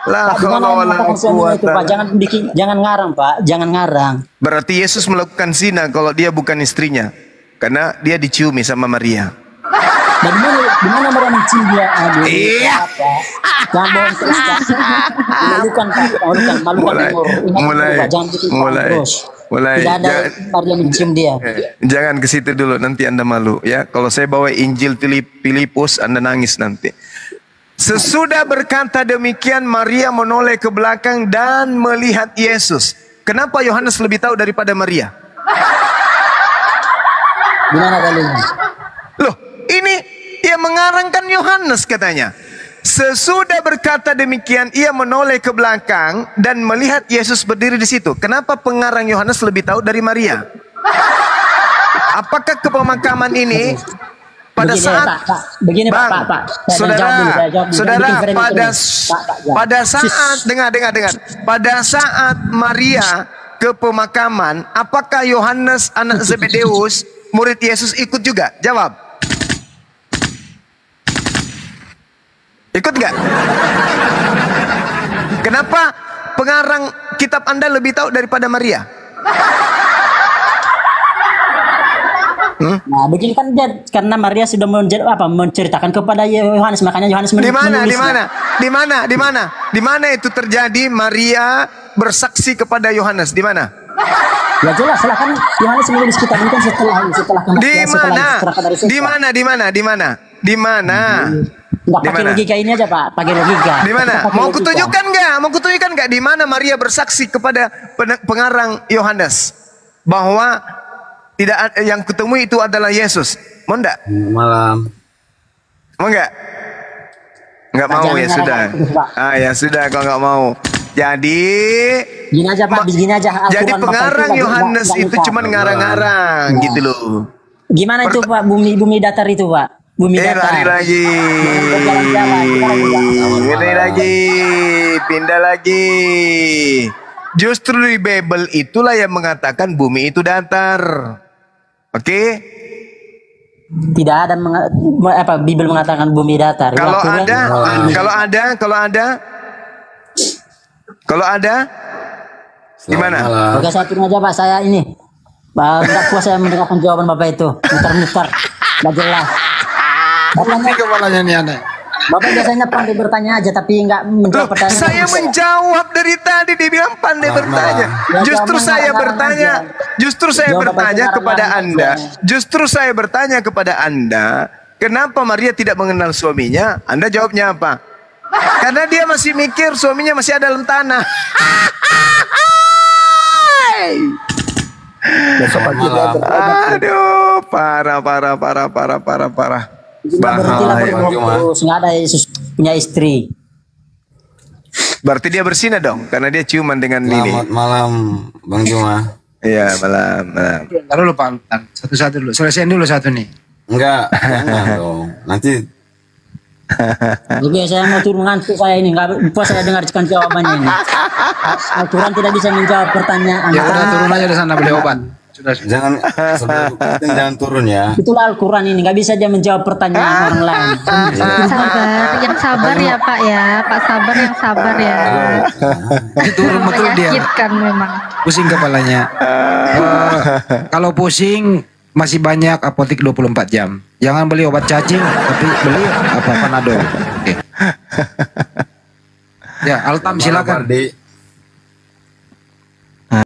La Pak, gimana haula wala mengatakan suaminya itu, Pak? quwata. Jangan ngarang, Pak. Jangan ngarang. Berarti Yesus melakukan zina kalau dia bukan istrinya. Karena dia diciumi sama Maria. Dan di mana mereka mencium dia? Aduh, Iya. apa? Jangan bohong terus, Pak. Malukan, Pak. Malukan timur. Ingat, Pak. Jangan bikin perang terus. Tidak ada Maria mencium dia. Jangan ke situ dulu, nanti Anda malu ya. Kalau saya bawa Injil Filipus, Anda nangis nanti. Sesudah berkata demikian, Maria menoleh ke belakang dan melihat Yesus. Kenapa Yohanes lebih tahu daripada Maria? Gimana kalian? Loh, ini ia mengarangkan Yohanes katanya. Sesudah berkata demikian, ia menoleh ke belakang dan melihat Yesus berdiri di situ. Kenapa pengarang Yohanes lebih tahu dari Maria? Apakah ke pemakaman ini pada Begini, saat Begini, Bang, Pak. saudara, Jangan bikin pada saat dengar. Pada saat Maria ke pemakaman, apakah Yohanes anak Zebedeus, murid Yesus ikut juga? Jawab. Ikut nggak? Kenapa pengarang kitab Anda lebih tahu daripada Maria? Nah, begini kan dia, karena Maria sudah menceritakan kepada Yohanes, makanya Yohanes Di mana itu terjadi? Maria bersaksi kepada Yohanes. Di mana? Ya jelas lah, kan Yohanes menulis kitab ini kan setelah kematian, Di mana? Nggak pakai logika ini aja, Pak. Pakai logika. Di mana? Mau kutunjukkan nggak di mana Maria bersaksi kepada pengarang Yohanes bahwa tidak yang kutemui itu adalah Yesus. Mau enggak? Malam. Mau enggak? Enggak mau ya sudah. Ya sudah kalau enggak mau. Jadi gini aja, Pak. Begini aja. Jadi pengarang Yohanes itu cuma ngarang-ngarang gitu loh. Gimana itu, Pak? Bumi datar itu, Pak. Bumi datar. Pindah lagi. Justru di Bible itulah yang mengatakan bumi itu datar. Oke? Tidak ada Bible mengatakan bumi datar. Kalau ada, gimana? Oke, saya turun aja, Pak. Saya ini nggak puas saya mendengarkan jawaban Bapak itu. Muter-muter, nggak jelas. Ini kepalanya nih aneh. Bapak biasanya pandai bertanya aja, tapi nggak menjawab pertanyaan. Saya menjawab dari tadi, dia bilang pandai bertanya. Justru saya bertanya kepada Anda, kenapa Maria tidak mengenal suaminya? Anda jawabnya apa? Karena dia masih mikir suaminya masih ada dalam tanah. Aduh, parah. Terus nggak ada Yesus punya istri. Berarti dia bersina dong, karena dia ciuman dengan Lili. Selamat malam, Bang Juma. Iya, malam. Taruh dulu Pak, satu-satu dulu. Selesaiin dulu satu nih. Enggak dong. Nanti Oke, saya mau turun ngantuk saya ini. Nggak puas saya dengarkan jawabannya ini. Aturan tidak bisa menjawab pertanyaan. Ya udah turun aja di sana beli obat. Sudah. jangan sebelum penting jangan turun ya. Itulah Al-Quran ini, nggak bisa dia menjawab pertanyaan orang lain. Yang sabar ya Pak ya, Pak sabar yang sabar ya. Turun betul dia. Menyakitkan memang. Pusing kepalanya. Kalau pusing masih banyak apotek 24 jam. Jangan beli obat cacing, tapi beli Panadol. Oke. Ya, Altam silakan. Di